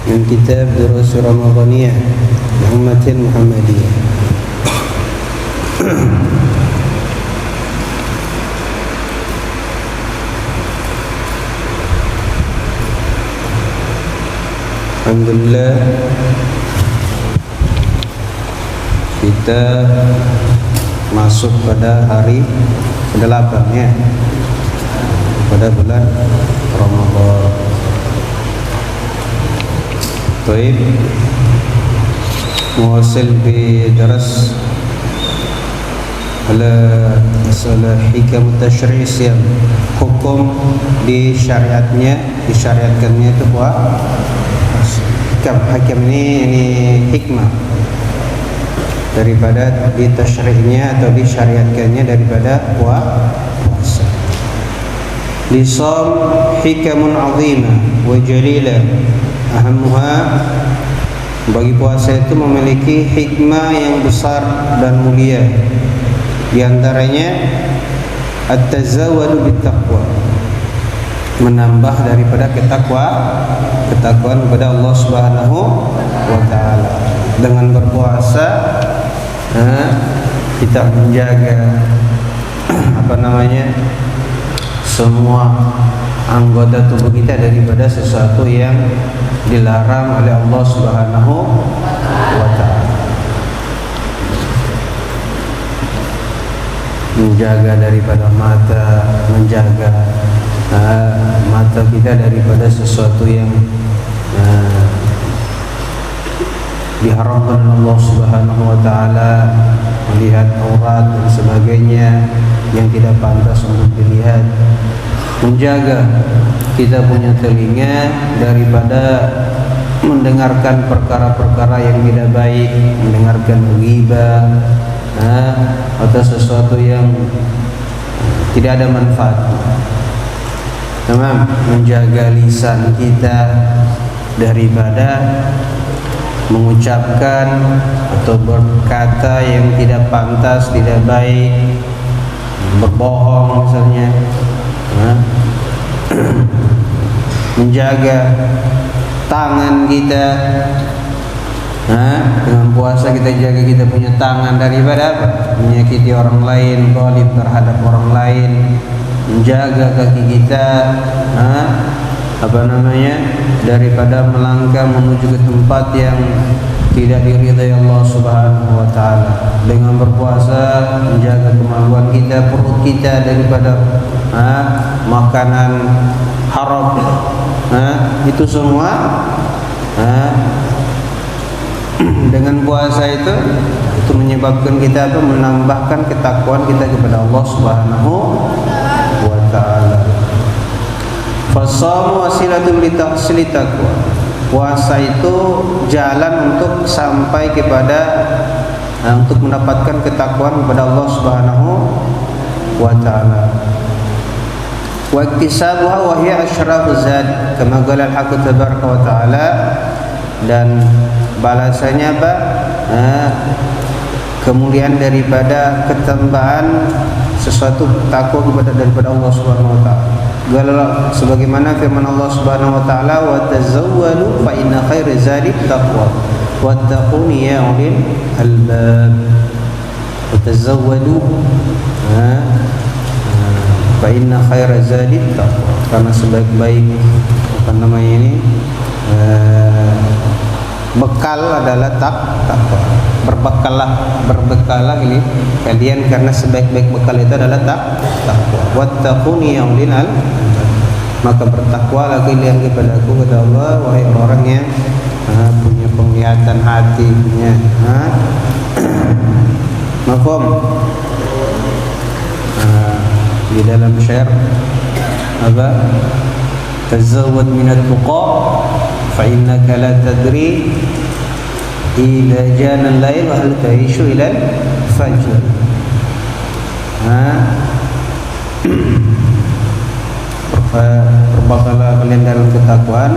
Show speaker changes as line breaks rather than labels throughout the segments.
من كتاب دروس رمضانية لأمة محمدية. Alhamdulillah, kita masuk pada hari ke-8 ya, pada bulan Ramadan. Baik, muwasil bi daras ala masalah hikam tasyri' siyam, hukum disyariatkannya itu hikam ini hikmah daripada ditasyri'nya atau disyariatkannya daripada puasa. Lisam hikamun 'azimah wa jalilah, ahammuha, bagi puasa itu memiliki hikmah yang besar dan mulia. Di antaranya at-tazawwadu bittaqwa, menambah daripada ketakwaan kepada Allah Subhanahu wa taala. Dengan berpuasa kita menjaga semua anggota tubuh kita daripada sesuatu yang dilarang oleh Allah Subhanahu wa taala. Menjaga daripada menjaga mata kita daripada sesuatu yang diharamkan Allah Subhanahu wa taala, melihat aurat dan sebagainya yang tidak pantas untuk dilihat. Menjaga kita punya telinga daripada mendengarkan perkara-perkara yang tidak baik, mendengarkan ghibah atau sesuatu yang tidak ada manfaat. Menjaga lisan kita daripada mengucapkan atau berkata yang tidak pantas, tidak baik, berbohong misalnya. Menjaga tangan kita, dengan puasa kita jaga kita punya tangan daripada menyakiti orang lain, zalim terhadap orang lain. Menjaga kaki kita daripada melangkah menuju ke tempat yang tidak diridai Allah Subhanahu wa taala. Dengan berpuasa menjaga kemaluan kita, perut kita daripada makanan haram. Itu semua dengan puasa itu menyebabkan kita menambahkan ketakwaan kita kepada Allah Subhanahu wa taala. Fashamu wasilatun li tahsili taqwa. Puasa itu jalan untuk sampai kepada untuk mendapatkan ketakwaan kepada Allah Subhanahu wa taala. Wa iktisabuha wa hiya asyrafu zad, kama qala al-haqq tabaraka wa taala, dan balasannya kemuliaan daripada ketambahan sesuatu takwa daripada Allah Subhanahu wa taala. Sebagaimana firman Allah Subhanahu wa taala, wa tazawwalu fa inna khairaz zadi taqwa wattaquni ya ulil albab. Wa tazawwalu fa inna khairaz zadi taqwa, karena sebaik-baik bekal adalah takwa. Berbekalah ini kalian, karena sebaik-baik bekal itu adalah takwa. Wattaquni ya ulil albab, maka bertakwalah kalian kepada Aku, kata Allah, wahai orang yang punya penglihatan hati, punya mafhum. Di dalam syair tazawwad minat tuqa fa innaka la tadri idza jana al-lail wa hal ta'ishu ila al-fajr. Berbekalah kalian dalam ketakwaan,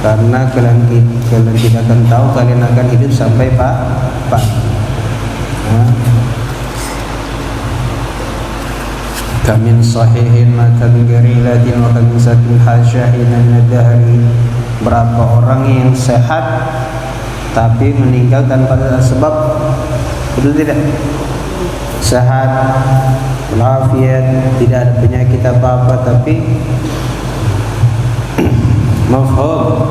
karena kalian tidak akan tahu kalian akan hidup sampai pagi. Kamin sahihin matan garilatin wa kamisatin hasyahin an-dahri berapa orang yang sehat tapi meninggal tanpa ada sebab, betul tidak? Sehat, walafiat, tidak ada penyakit apa-apa, tapi mafhum.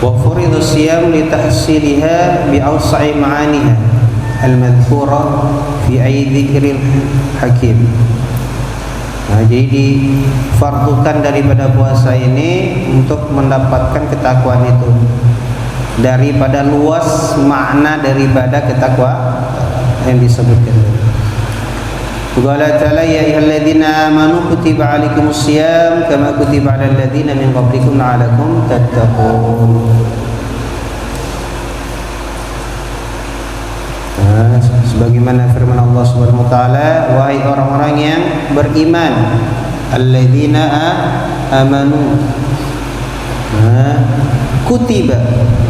Wa furidu siyam li tahsiliha bi awsa'i ma'aniha al-madhkura fi ayyi dzikril hakim. Nah, jadi difardukan daripada puasa ini untuk mendapatkan ketakwaan itu, daripada luas makna daripada ketakwaan yang disebutkan. Qala ta'ala ya ayyuhalladzina amanu kutiba 'alaikumus syiyam kama kutiba 'alal ladzina min qablikum la'allakum tattaqun. Sebagaimana firman Allah Subhanahu wa taala, wahai orang-orang yang beriman, alladzina amanu kutiba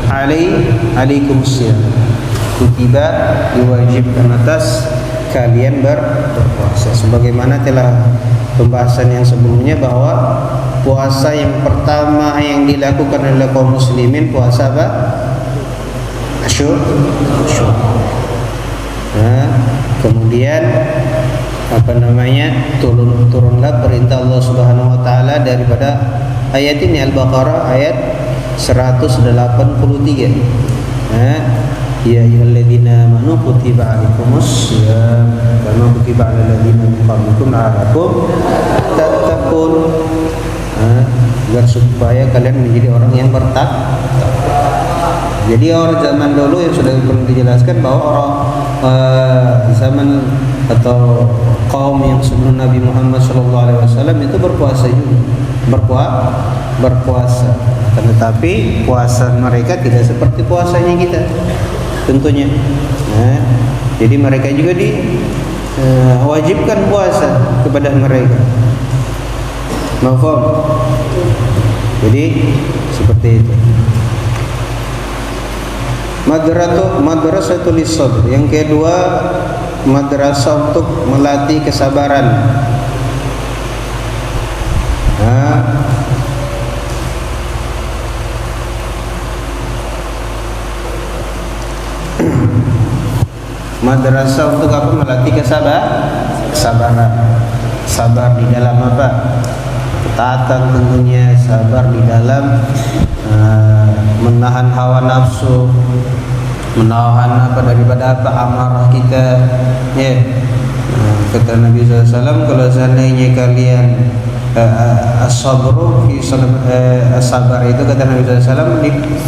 'alaikumus syiyam, kutiba diwajibkan atas kalian berpuasa. Sebagaimana telah pembahasan yang sebelumnya bahwa puasa yang pertama yang dilakukan oleh kaum muslimin puasa apa? Asyur. Nah, kemudian turunlah perintah Allah Subhanahu wa taala daripada ayat ini, Al-Baqarah ayat 183. Nah, ya ayyuhalladzina amanu kutiba 'alaikumus syiyam kama kutiba 'alal ladzina min qablikum la'allakum tattaqun. Agar supaya kalian menjadi orang yang bertakwa. Jadi orang zaman dulu yang sudah pernah dijelaskan bahwa orang zaman atau kaum yang sebelum Nabi Muhammad SAW itu berpuasa juga, berpuasa. Tetapi puasa mereka tidak seperti puasanya kita, tentunya. Nah, jadi mereka juga diwajibkan puasa kepada mereka. Mafhum? Jadi seperti itu. Madrasatul sabr. Yang kedua, madrasah untuk melatih kesabaran. Madrasah untuk apa? Melatih kesabaran. Sabar di dalam apa? Ketaatan tentunya, sabar di dalam menahan hawa nafsu, menahan daripada amarah kita. Ya. Kata Nabi SAW, kalau seandainya kalian as-sabru fi sabar itu, kata Nabi SAW,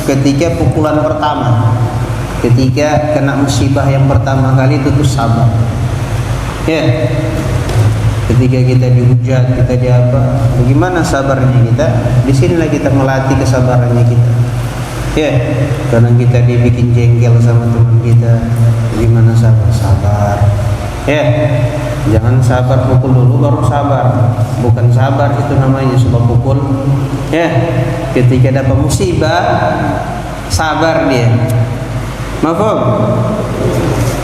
ketika pukulan pertama, ketika kena musibah yang pertama kali itu tuh sabar. Ya. Ketika kita dihujat, kita diapa, bagaimana sabarnya kita? Di sinilah kita melatih kesabarannya kita. Ya, karena kita dibikin jengkel sama teman kita, bagaimana sabar? Ya, jangan sabar pukul dulu baru sabar. Bukan sabar itu namanya, sebab pukul. Ya, ketika dapat musibah, sabar dia. Mafhum?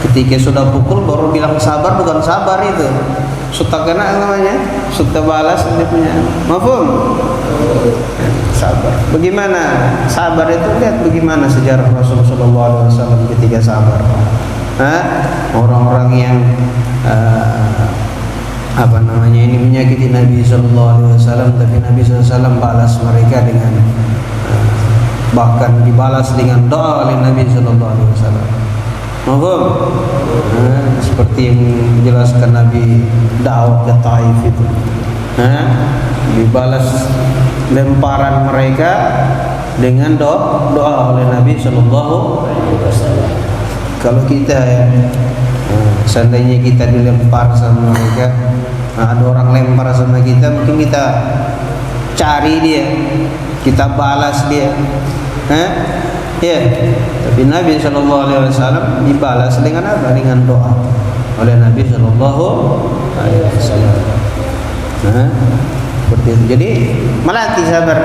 Ketika sudah pukul baru bilang sabar, bukan sabar itu. Sudah kena namanya, sudah balas dia punya. Mafhum? Sabar. Bagaimana sabar itu? Lihat bagaimana sejarah Rasulullah SAW ketika sabar. Orang-orang yang ini menyakiti Nabi SAW, tapi Nabi SAW balas mereka dengan bahkan dibalas dengan doa oleh Nabi SAW. Mafhum? Seperti yang dijelaskan Nabi dakwah ke Taif itu. Dibalas lemparan mereka dengan doa oleh Nabi SAW. Kalau kita seandainya kita dilempar sama mereka, ada orang lempar sama kita, mungkin kita cari dia, kita balas dia. Ya, tapi Nabi SAW dibalas dengan apa? Dengan doa oleh Nabi SAW. Seperti itu. Jadi melatih sabar.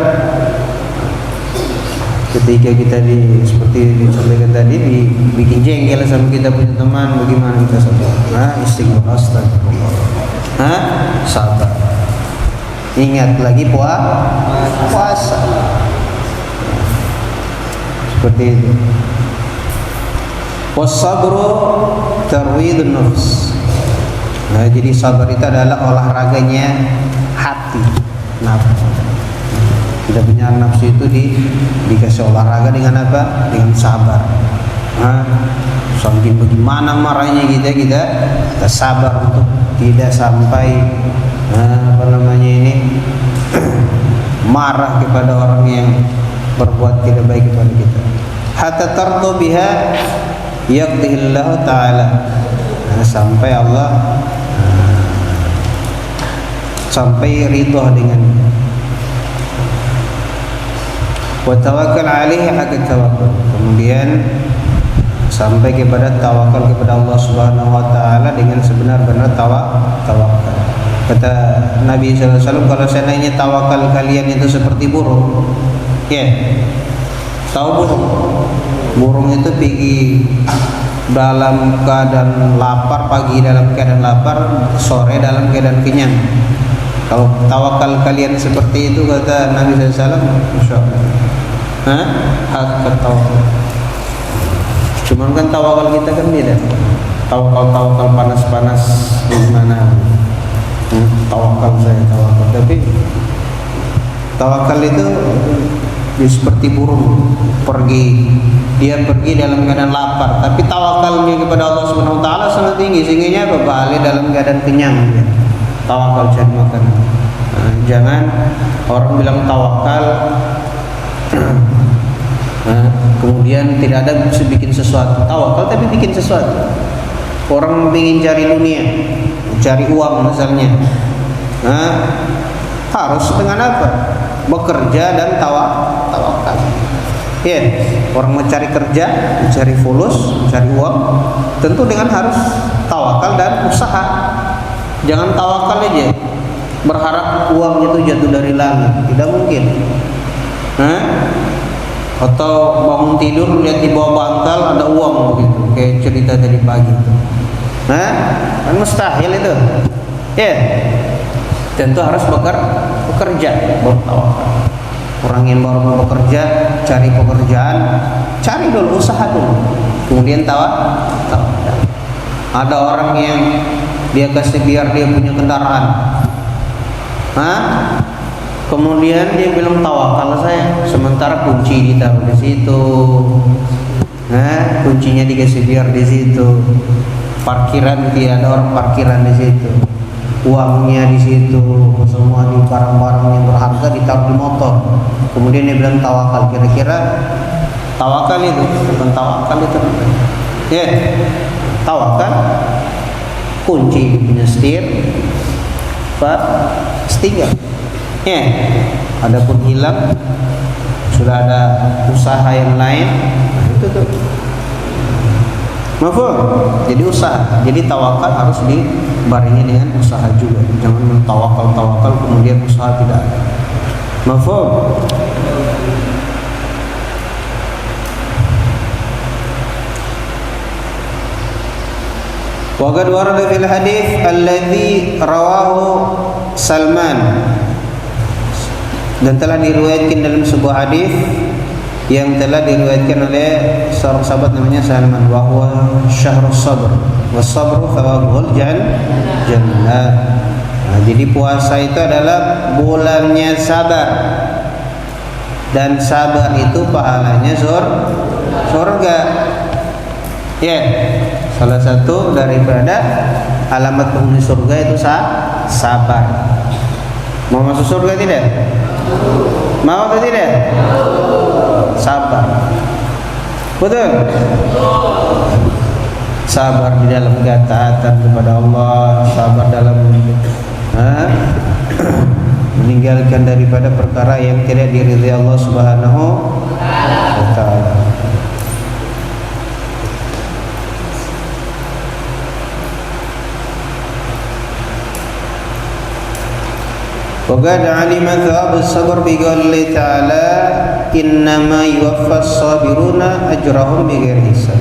ketika kita seperti disampaikan tadi dibikin jengkel sama kita punya teman, bagaimana kita sabar? Istighfar, astagfirullah. Sabar. Ingat lagi puasa. Seperti itu. Wasabru tarwidun nafs. Jadi sabar itu adalah olahraganya hati, nafsu. Kita punya nafsu itu dikasih olahraga dengan apa? Dengan sabar. Sampai bagaimana marahnya kita sabar untuk tidak sampai marah kepada orang yang berbuat tidak baik kepada kita. Hatta tardu biha yaqdihillahu ta'ala. Sampai Allah sampai ridha dengannya. Wa tawakkal alaihi haqqa tawakkul. Kemudian sampai kepada tawakal kepada Allah Subhanahu wa taala dengan sebenar-benar tawakal. Kata Nabi sallallahu alaihi wasallam, kalau seandainya tawakal kalian itu seperti burung. Tahu burung? Burung itu pergi dalam keadaan lapar, pagi dalam keadaan lapar, sore dalam keadaan kenyang. Kalau tawakal kalian seperti itu, kata Nabi SAW, Masya Allah, hak tawakal. Cuman kan tawakal kita kan beda. Tawakal panas-panas gimana? Tawakal saya tawakal. Tapi tawakal itu seperti burung dia pergi dalam keadaan lapar, tapi tawakalnya kepada Allah Subhanahu wa taala sangat tinggi, sehingga balik dalam keadaan kenyang. Tawakal cari makan. Jangan orang bilang tawakal kemudian tidak ada bikin sesuatu. Tawakal tapi bikin sesuatu. Orang ingin cari dunia, cari uang misalnya, harus dengan apa? Bekerja dan tawakal. Orang mencari kerja, mencari fulus, mencari uang, tentu dengan harus tawakal dan usaha. Jangan tawakal aja, berharap uang itu jatuh dari langit, tidak mungkin. Atau bangun tidur lihat di bawah bantal ada uang begitu, kayak cerita tadi pagi itu. Kan mustahil itu. Tentu harus bekerja, bertawakal. Orang yang baru mau bekerja, cari pekerjaan, cari dulu, usaha dulu, kemudian tawakal. Ada orang yang dia kasih biar dia punya kendaraan, kemudian dia bilang tawakal saya, sementara kunci ditaruh di situ, kuncinya dikasih biar di situ, parkiran dia ada orang parkiran di situ, uangnya di situ, semua di barang-barang yang berharga ditaruh di motor, kemudian dia bilang tawakal. Kira-kira tawakal itu bukan tawakal itu, tawakal kunci punya setir, setinggal. Adapun hilang sudah ada usaha yang lain, itu tuh. Mafhum? Jadi usaha. Jadi tawakal harus dibarengi dengan usaha juga. Jangan mentawakal kemudian usaha tidak ada. Mafhum? Wa qad warada fil hadits alladhi rawahu Salman, dan telah diriwayatkan dalam sebuah hadis yang telah diriwayatkan oleh seorang sahabat namanya Salman, wa huwa syahrus sabr was sabru thawabuhul jannah. Jadi puasa itu adalah bulannya sabar, dan sabar itu pahalanya surga. Salah satu daripada alamat penghuni surga itu sabar. Mau masuk surga tidak? Mau atau tidak? Sabar. Betul? Sabar di dalam ketaatan kepada Allah, sabar dalam meninggalkan daripada perkara yang tidak diridhai Allah Subhanahu wa taala. Wa qad 'alima thawab as-sabr bi qawli ta'ala innama yuwaffas sabiruna ajrahum bighairi hisab.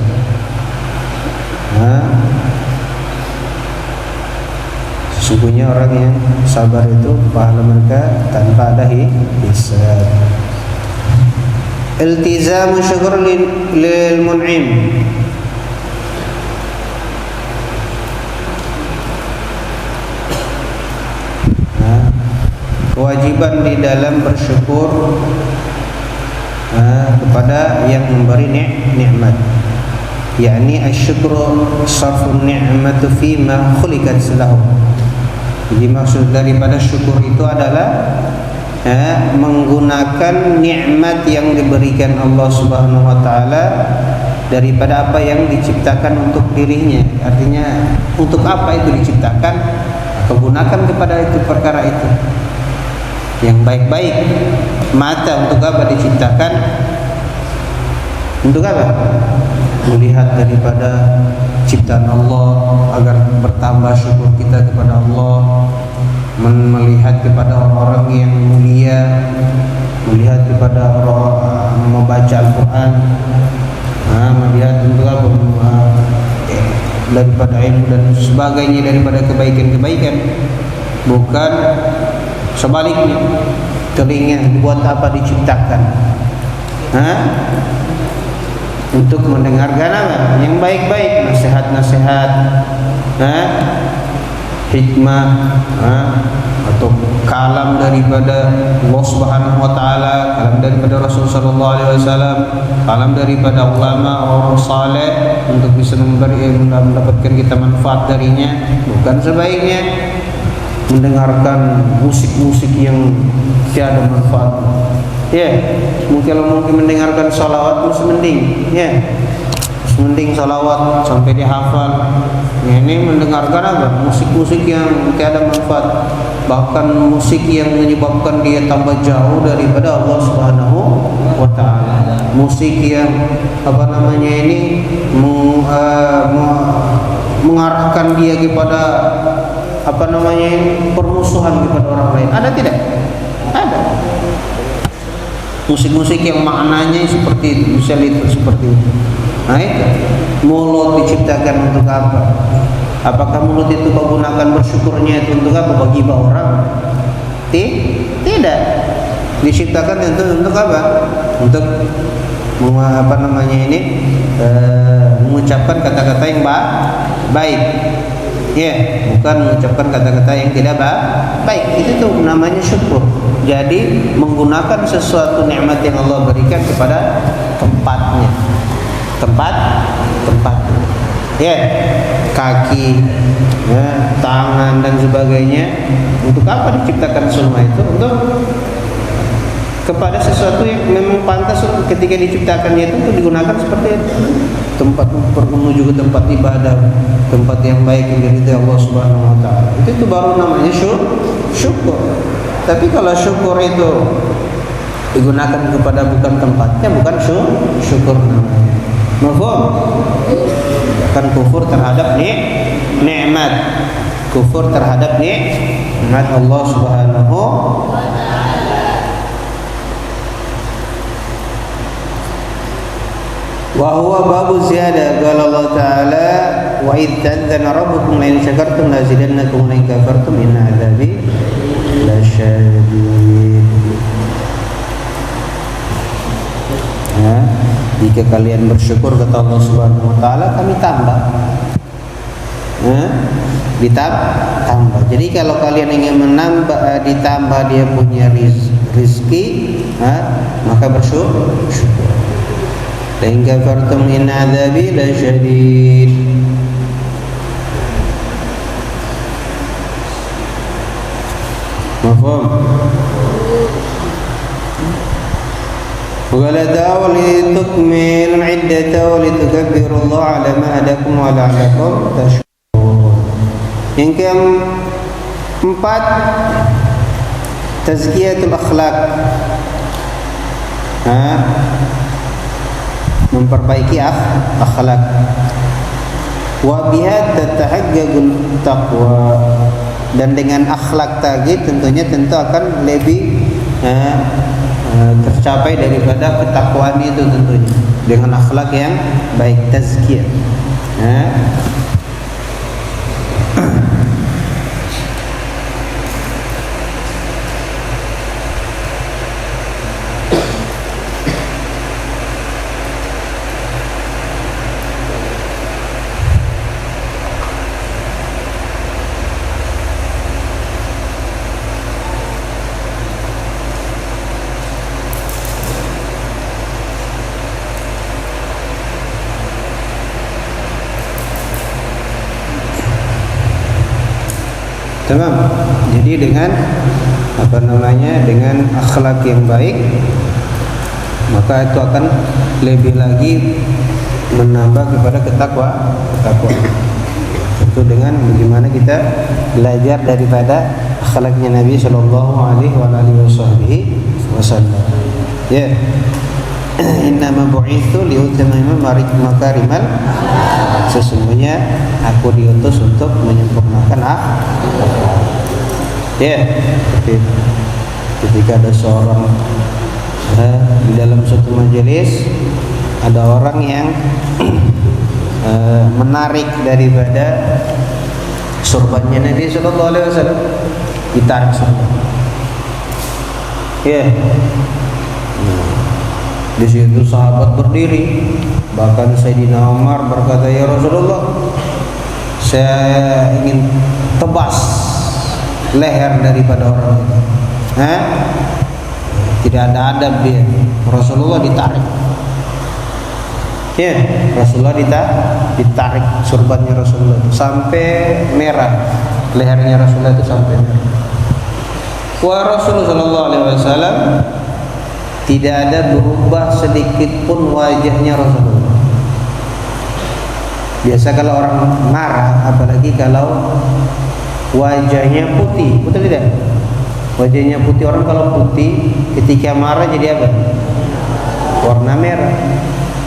Sesungguhnya orang yang sabar itu pahala mereka tanpa ada hisab. Iltizamu syukur lil mun'im. Kewajiban di dalam bersyukur kepada yang memberi nikmat, yakni asyukru sarfun ni'matu fi ma khuliqat lahu. Jadi maksud daripada syukur itu adalah menggunakan nikmat yang diberikan Allah Subhanahu wa taala daripada apa yang diciptakan untuk dirinya. Artinya untuk apa itu diciptakan, gunakan kepada itu perkara itu yang baik-baik. Mata untuk apa diciptakan? Untuk apa? Melihat daripada ciptaan Allah agar bertambah syukur kita kepada Allah, melihat kepada orang-orang yang mulia, melihat kepada orang membaca Al-Quran, melihat untuk apa? Daripada ilmu dan sebagainya, daripada kebaikan-kebaikan. Bukan sebaliknya, telinga buat apa diciptakan? Untuk mendengarkan apa? Yang baik-baik, nasihat-nasihat, hikmah, atau kalam daripada Allah Subhanahu wa taala, kalam daripada Rasul sallallahu alaihi wasallam, kalam daripada ulama orang saleh untuk bisa mendapatkan kita manfaat darinya. Bukan sebaiknya mendengarkan musik-musik yang tiada manfaat. Kalau mungkin mendengarkan salawat masih mending, mending salawat sampai dihafal. Ini mendengarkan apa? Musik-musik yang tiada manfaat, bahkan musik yang menyebabkan dia tambah jauh daripada Allah Subhanahu wa taala. Musik yang mengarahkan dia kepada permusuhan kepada orang lain. Ada tidak? Ada. Musik-musik yang maknanya seperti itu, misalnya itu seperti itu. Itu mulut diciptakan untuk apa? Apakah mulut itu kau gunakan bersyukurnya itu untuk apa? Bagi orang? Tidak. Diciptakan itu untuk apa? Untuk mengucapkan kata-kata yang baik. Bukan mengucapkan kata-kata yang tidak baik. Itu tuh namanya syukur. Jadi menggunakan sesuatu nikmat yang Allah berikan kepada tempatnya. Kaki, tangan dan sebagainya. Untuk apa diciptakan semua itu? Untuk kepada sesuatu yang memang pantas ketika diciptakannya itu digunakan seperti itu. Tempat menuju ke tempat ibadah, tempat yang baik yang diridhai Allah Subhanahu wa taala. Itu baru namanya syukur. Tapi kalau syukur itu digunakan kepada bukan tempatnya, bukan syukur namanya. Mafhum? Kan kufur terhadap nikmat. Kufur terhadap nikmat Allah Subhanahu wa taala. Wa huwa babu ziyadah. Qala Allah Ta'ala wa idh ta'adzana rabbukum la in syakartum la azidannakum wa la in kafartum inna 'adzabi lasyadid. Jika kalian bersyukur kata Allah Subhanahu wa taala, kami tambah. Ditambah. Jadi kalau kalian ingin menambah, ditambah dia punya rizki, maka bersyukur. La in kafartum inna 'adzabi lasyadid. Mafhum? Wa la ta'awli tukmil 'iddata wa litukabbiru Allah 'ala ma hadakum wa la'allakum tashkurun. Yang keempat, tazkiyatul akhlak. Memperbaiki akhlak. Wa biha tatahaqqaqul taqwa. Dan dengan akhlak tadi tentu akan lebih tercapai daripada ketakwaan itu tentunya dengan akhlak yang baik, tazkiyah. Tamam. Jadi dengan dengan akhlak yang baik, maka itu akan lebih lagi menambah kepada ketakwaan. Tentu dengan bagaimana kita belajar daripada akhlaknya Nabi Shallallahu Alaihi Wasallam. Ya. Innama bu'itsu liutammima makarimal. Sesungguhnya aku diutus untuk menyempurnakan akhlak. Ya, ketika ada seorang di dalam suatu majelis, ada orang yang menarik daripada sorbannya Nabi Sallallahu Alaihi Wasallam, ditarik sorban. Ya. Di situ sahabat berdiri, bahkan Sayyidina Umar berkata, ya Rasulullah, saya ingin tebas leher daripada orang itu. Tidak ada adab dia. Rasulullah ditarik. Ya, Rasulullah ditarik sorbannya Rasulullah itu sampai merah, lehernya Rasulullah itu sampai merah. Wa Rasulullah Sallallahu Alaihi Wasallam tidak ada berubah sedikit pun wajahnya Rasulullah. Biasa kalau orang marah, apalagi kalau wajahnya putih, betul tidak? Wajahnya putih, orang kalau putih ketika marah jadi apa? Warna merah.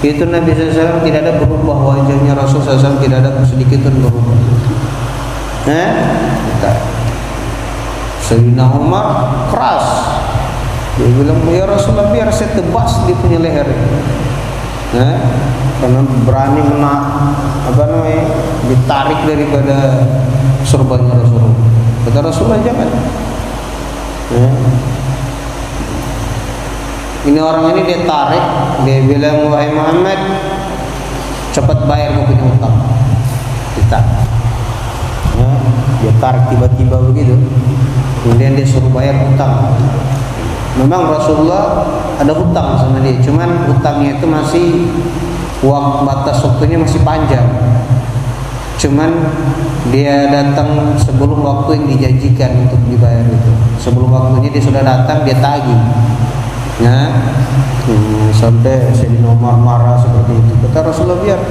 Itu Nabi SAW tidak ada berubah, wajahnya Rasul SAW tidak ada sedikit pun berubah. Sayyidina Umar keras. Dia bilang, ya Rasulullah, biar saya tebas dia punya leher. Karena berani ditarik daripada sorbannya Rasulullah. Kata Rasulullah, jangan. Ini orang ini dia tarik, dia bilang, wahai Muhammad, cepat bayar kau punya hutang. Ditarik. Dia tarik tiba-tiba begitu. Kemudian dia suruh bayar hutang. Memang Rasulullah ada hutang sama dia, cuman hutangnya itu masih batas waktunya masih panjang. Cuman dia datang sebelum waktu yang dijanjikan untuk dibayar itu. Sebelum waktunya dia sudah datang, dia tagih. Sampai Sayyidina Umar marah seperti itu. Kata Rasulullah, biar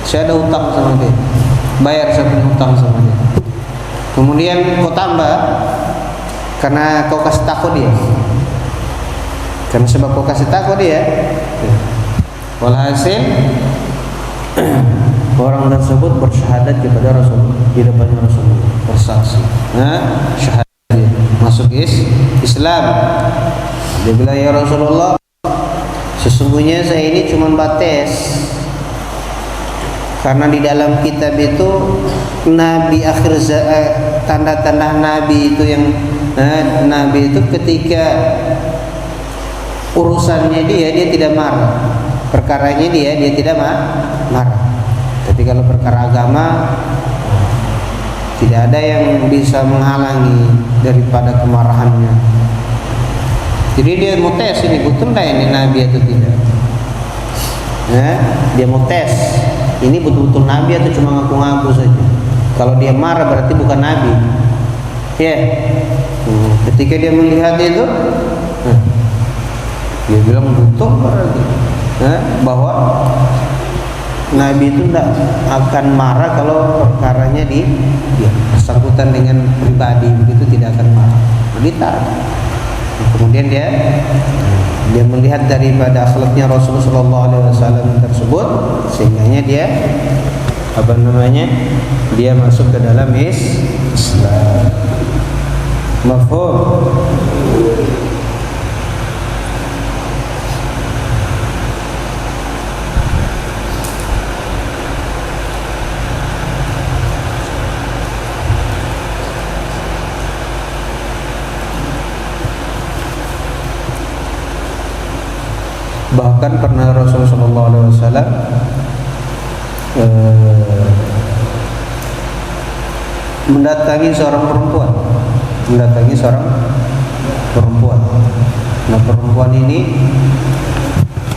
saya ada hutang sama dia, bayar saya punya hutang sama dia. Kemudian kau tambah karena kau kasih takut dia. Karena sebab kau kasih takut dia, walhasil orang tersebut bersyahadat kepada Rasulullah di depannya Rasulullah, bersaksi, syahadat, masuk Islam. Dia bilang, ya Rasulullah, sesungguhnya saya ini cuma bates, karena di dalam kitab itu Nabi akhir tanda-tanda Nabi itu yang Nabi itu ketika urusannya dia tidak marah, perkaranya dia tidak marah. Tapi kalau perkara agama tidak ada yang bisa menghalangi daripada kemarahannya. Jadi dia mau tes ini betul nggak ini Nabi atau tidak. Dia mau tes ini betul-betul Nabi atau cuma ngaku-ngaku saja. Kalau dia marah berarti bukan Nabi. Ketika dia melihat itu, dia bilang betul berarti bahwa Nabi itu tidak akan marah kalau perkaranya dia bersangkutan dengan pribadi, begitu tidak akan marah. Ditarik. Kemudian dia melihat daripada akhlaknya Rasulullah SAW tersebut, sehingga dia dia masuk ke dalam Islam. Mafhum? Bahkan pernah Rasulullah SAW mendatangi seorang perempuan. Nah, perempuan ini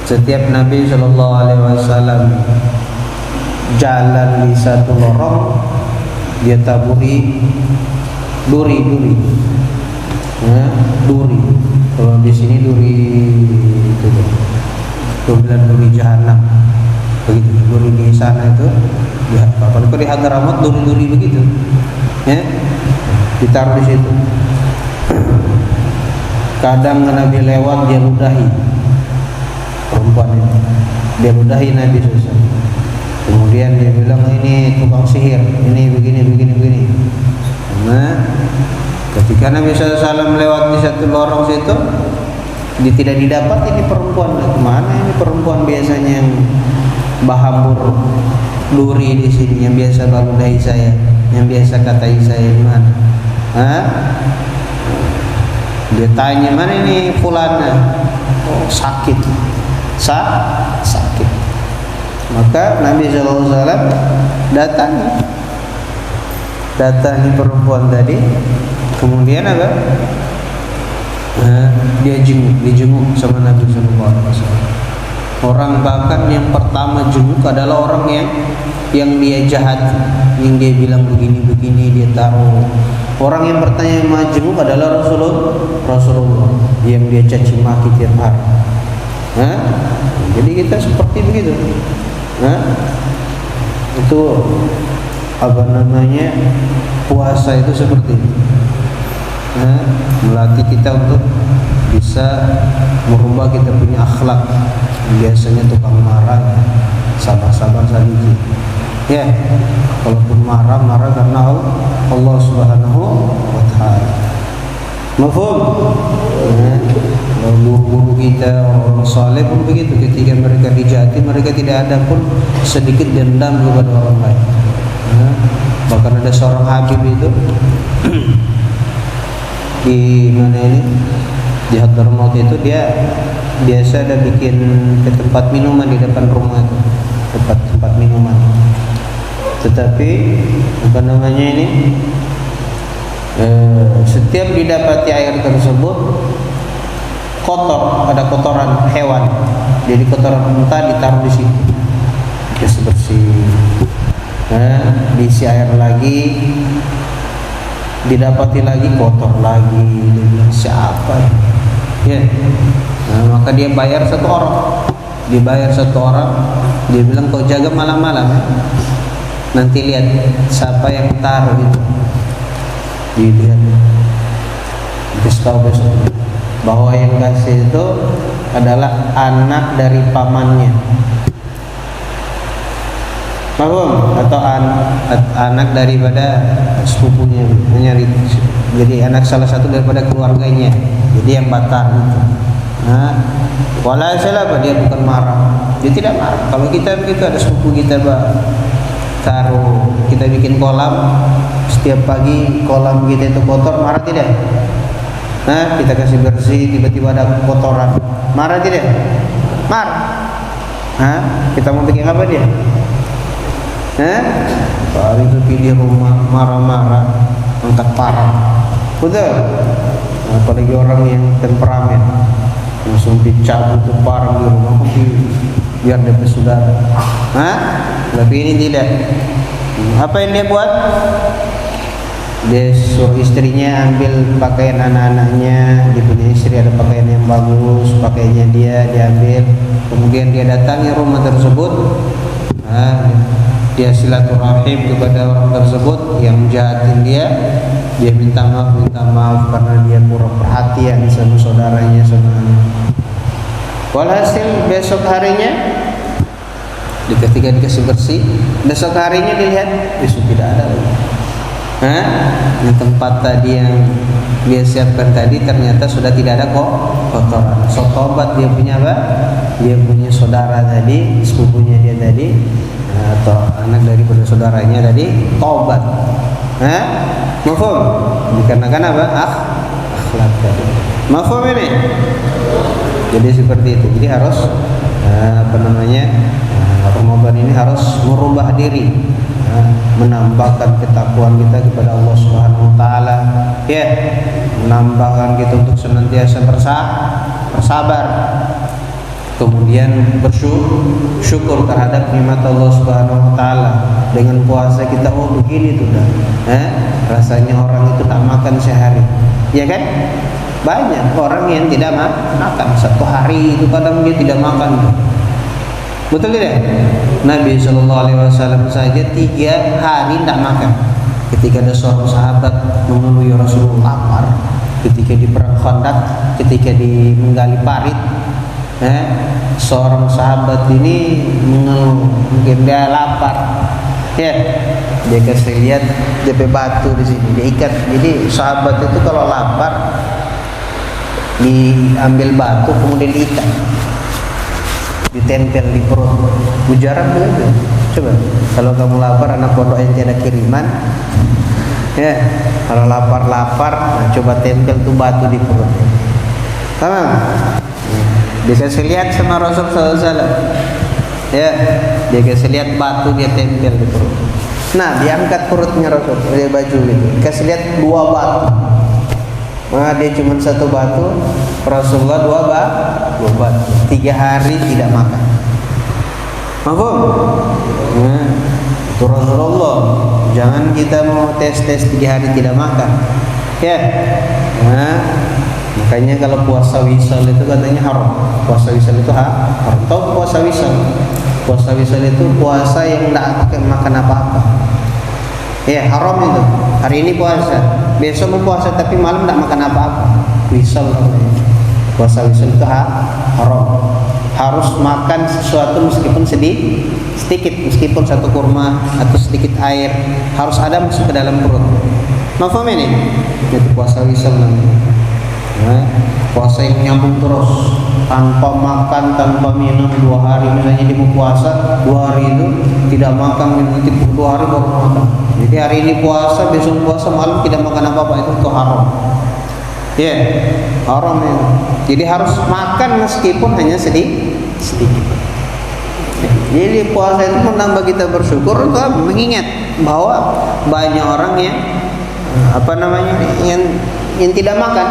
setiap Nabi SAW jalan di satu lorong, dia taburi duri. Ya, duri. Kalau di sini duri itu, bilang duri jahanam. Begitu, duri di sana itu. Ya, kalau di Hadramaut duri begitu. Ya, ditaruh di situ. Kadang Nabi lewat, dia ludahi perempuan itu. Dia ludahi Nabi SAW. Kemudian dia bilang, ini tukang sihir, ini begini. Nah, ketika Nabi SAW lewat di satu lorong situ, dia tidak didapat ini perempuan. Kemana ini perempuan biasanya yang bahambur duri di sini, yang biasa baludahi saya, yang biasa katai saya, di mana? Dia tanya, mana ini fulana? Oh, sakit. Sakit. Maka Nabi SAW datangi perempuan tadi. Kemudian apa? Dia jenguk sama Nabi SAW. Orang bahkan yang pertama jenguk adalah orang yang dia jahat, yang dia bilang begini dia taruh. Orang yang bertanya sama jenguk adalah Rasulullah yang dia caci maki tiap hari. Jadi kita seperti begitu. Itu apa namanya, puasa itu seperti itu. Melatih kita untuk bisa merubah kita punya akhlak. Biasanya tukang marah, sabar saja. Ya, kalaupun marah karena Allah Subhanahu wa Ta'ala. Mafhum? Guru-guru kita, orang saleh pun begitu. Ketika mereka dijati, mereka tidak ada pun sedikit dendam kepada orang lain. Bahkan ada seorang habib itu di mana ini, di Hadramaut itu, dia biasa ada bikin ke tempat minuman di depan rumah itu, tempat minuman. Tetapi apa namanya ini, setiap didapati air tersebut kotor, ada kotoran hewan, jadi kotoran unta ditaruh di situ, bersih. Diisi air lagi, didapati lagi kotor lagi. Dia bilang, siapa ya? Maka dia bayar satu orang. Dia bilang, kau jaga malam-malam, nanti lihat siapa yang taruh itu. Dilihat, tahu besok bahwa yang kasih itu adalah anak dari pamannya, paham? Atau anak daripada sepupunya, jadi anak salah satu daripada keluarganya. Jadi yang batal itu. Walhasil apa? Dia bukan marah. Dia tidak marah. Kalau kita begitu, ada sepupu kita taruh, kita bikin kolam, setiap pagi kolam kita itu kotor, marah tidak? Kita kasih bersih, tiba-tiba ada kotoran, marah tidak? Marah. Kita mau bikin apa dia? Paling itu pilih rumah, marah-marah, angkat parang. Betul? Apalagi orang yang temperamen, langsung dicabut tuh parang di rumah, biar dia bersaudara. Tapi ini tidak. Apa yang dia buat? Dia suruh istrinya ambil pakaian anak-anaknya. Dia punya istri ada pakaian yang bagus, pakaiannya dia diambil. Kemudian dia datangi rumah tersebut. Dia silaturahim kepada orang tersebut yang jahatin dia. Dia minta maaf karena dia kurang perhatian sama saudaranya, sama anaknya. Walhasil besok harinya, ketika dikasih bersih, besok harinya dilihat, tidak ada lagi. Di tempat tadi yang dia siapkan tadi ternyata sudah tidak ada kotoran. So tobat dia punya apa? Dia punya saudara tadi, sepupunya dia tadi, atau anak daripada saudaranya tadi, tobat. Mafhum? Dikarenakan apa? Akhlak tadi. Mafhum ini? Jadi seperti itu. Jadi harus Ramadan ini harus merubah diri, menambahkan ketakwaan kita kepada Allah Subhanahu wa taala, ya, menambahkan kita untuk senantiasa bersabar, kemudian bersyukur terhadap nikmat Allah Subhanahu wa taala. Dengan puasa kita, oh begini tuh dah, rasanya orang itu tak makan sehari, ya kan? Banyak orang yang tidak makan satu hari itu, kadang dia tidak makan. Betul tidak? Nabi SAW saja 3 hari tidak makan. Ketika ada seorang sahabat mengeluh, ya Rasulullah lapar. Ketika di perang Khandaq, ketika di menggali parit, seorang sahabat ini mengeluh, mungkin dia lapar. Ya, dia kasih lihat DP batu di sini, dia ikat. Jadi sahabat itu kalau lapar diambil batu kemudian diikat, ditempel di perut. Mujarab begitu. Coba kalau kamu lapar, anak pondok yang tiada kiriman, ya, kalau lapar, nah, coba tempel tuh batu di perut. Tamam. Dikasih lihat sama Rasul SAW, ya, dia kasih lihat batu, dia tempel di perut. Nah, diangkat perutnya Rasul dari baju itu, kasih lihat 2 batu. Nah, dia cuma 1 batu, Rasulullah 2 batu. 3 hari tidak makan. Mafhum? Nah, itu Rasulullah. Jangan kita mau tes 3 hari tidak makan, ya. Nah, makanya kalau puasa wisal itu katanya haram. Puasa wisal itu haram. Tahu puasa wisal? Puasa wisal itu puasa yang tidak pakai makan apa-apa. Ya, haram itu. Hari ini puasa, besok mau puasa tapi malam tidak makan apa-apa. Wisal. Puasa wisal itu haram. Harus makan sesuatu meskipun sedikit, meskipun 1 kurma atau sedikit air, harus ada masuk ke dalam perut. Mafhum ini? Itu puasa wisal namanya. Puasa yang nyambung terus, tanpa makan, tanpa minum 2 hari. Misalnya dia mau puasa 2 hari itu tidak makan, nanti 2 hari baru makan. Jadi hari ini puasa, besok puasa, malam tidak makan apa-apa, itu haram. Ya, haram ya. Jadi harus makan meskipun hanya sedikit. Jadi puasa itu menambah kita bersyukur, untuk mengingat bahwa banyak orang yang yang tidak makan.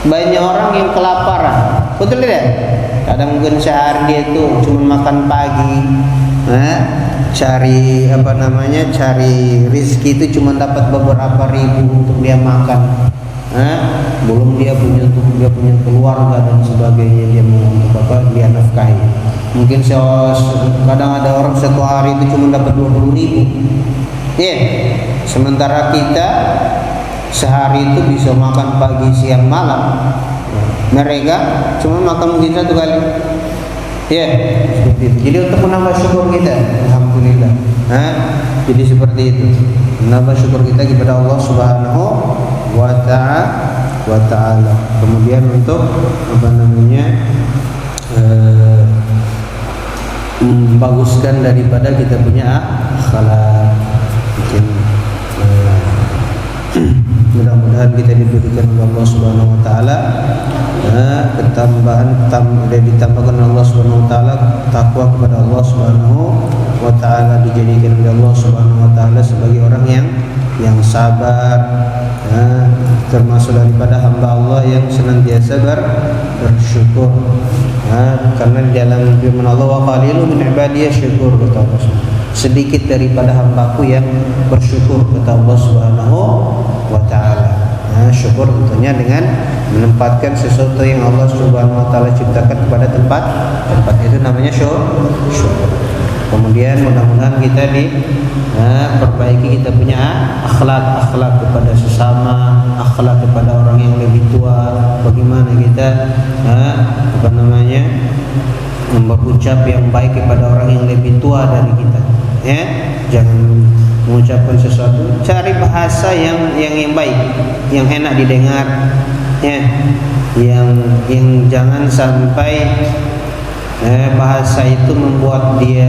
Banyak orang yang kelaparan. Betul tidak? Kadang mungkin sehari dia itu cuma makan pagi, cari cari rezeki itu cuma dapat beberapa ribu untuk dia makan. Belum dia punya keluarga dan sebagainya, dia mau dia nafkahi. Mungkin kadang ada orang 1 hari itu cuma dapat 20.000. Ya, sementara kita sehari itu bisa makan pagi, siang, malam. Mereka cuma makan mungkin 1 kali. Ya, seperti itu. Jadi untuk menambah syukur kita, alhamdulillah. Jadi seperti itu. Menambah syukur kita kepada Allah Subhanahu wa taala. Kemudian untuk membaguskan daripada kita punya akhlak. Mungkin mudah-mudahan kita diberikan oleh Allah Subhanahu wa taala ditambahkan Allah Subhanahu wa taala takwa kepada Allah Subhanahu wa taala, dijadikan oleh Allah Subhanahu wa taala sebagai orang yang sabar, termasuk daripada hamba Allah yang senantiasa bersyukur. Karena di dalam firman Allah, wa qalilun min ibadiyah syukur, kata Allah, sedikit daripada hambaku yang bersyukur, kata Allah Subhanahu wa taala. Syukur tentunya dengan menempatkan sesuatu yang Allah Subhanahu wa taala ciptakan kepada tempat itu namanya syukur. Kemudian mudah-mudahan kita perbaiki kita punya akhlak kepada sesama, akhlak kepada orang yang lebih tua. Bagaimana kita berucap yang baik kepada orang yang lebih tua dari kita. Jangan mengucapkan sesuatu, cari bahasa yang baik, yang enak didengar, yang jangan sampai bahasa itu membuat dia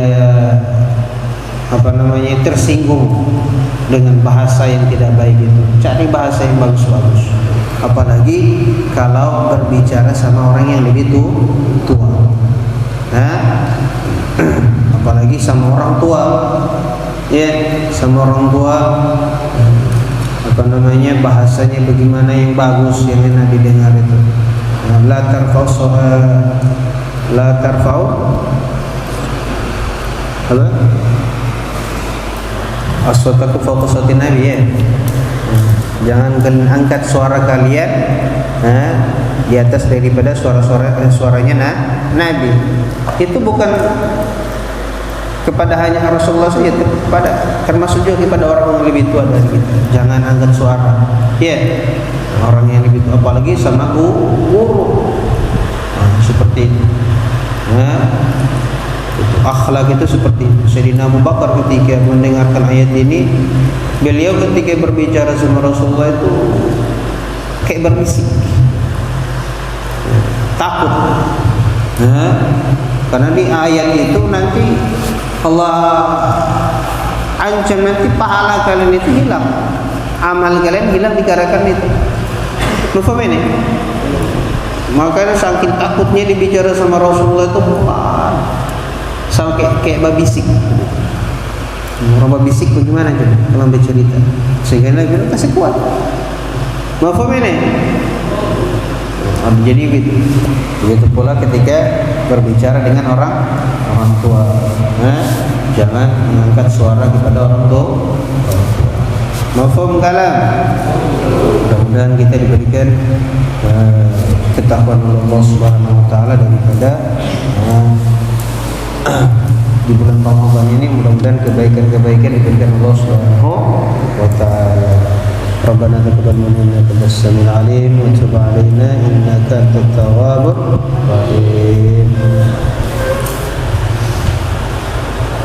tersinggung dengan bahasa yang tidak baik itu. Cari bahasa yang bagus-bagus, apalagi kalau berbicara sama orang yang lebih tua. Apalagi sama orang tua, ya, sama orang tua, apa namanya, bahasanya bagaimana yang bagus yang enak didengar itu. La tarfa'u apa? Aswatakum fawqa sawti Nabi, ya. Jangan angkat suara kalian di atas daripada suaranya Nabi. Itu bukan kepada hanya Rasulullah saja, termasuk juga kepada orang yang lebih tua dari kita. Jangan angkat suara, ya, orang yang lebih tua, apalagi sama guru. Seperti itu. Itu akhlak itu seperti itu. Sayyidina Abu Bakar ketika mendengarkan ayat ini, beliau ketika berbicara sama Rasulullah itu kayak berbisik, takut. Karena di ayat itu nanti Allah ancam nanti pahala kalian itu hilang, amal kalian hilang dikarenakan itu. Faham ini? Makanya saking takutnya dibicara sama Rasulullah itu sama kayak babisik. Orang babisik bagaimana coba kalau bercerita? Sehingga dia bilang kasih kuat. Faham ini? Jadi begitu pula ketika berbicara dengan orang tua, jangan mengangkat suara kepada orang tua. Mafhum kalam. Mudah-mudahan kita diberikan ketakwaan Allah Subhanahu wa taala daripada di bulan Ramadan ini. Mudah-mudahan kebaikan-kebaikan diberikan Allah Subhanahu wa taala. Rabbana taqabbal minna innaka antas samiul alim wa tub 'alaina innaka antat tawwabur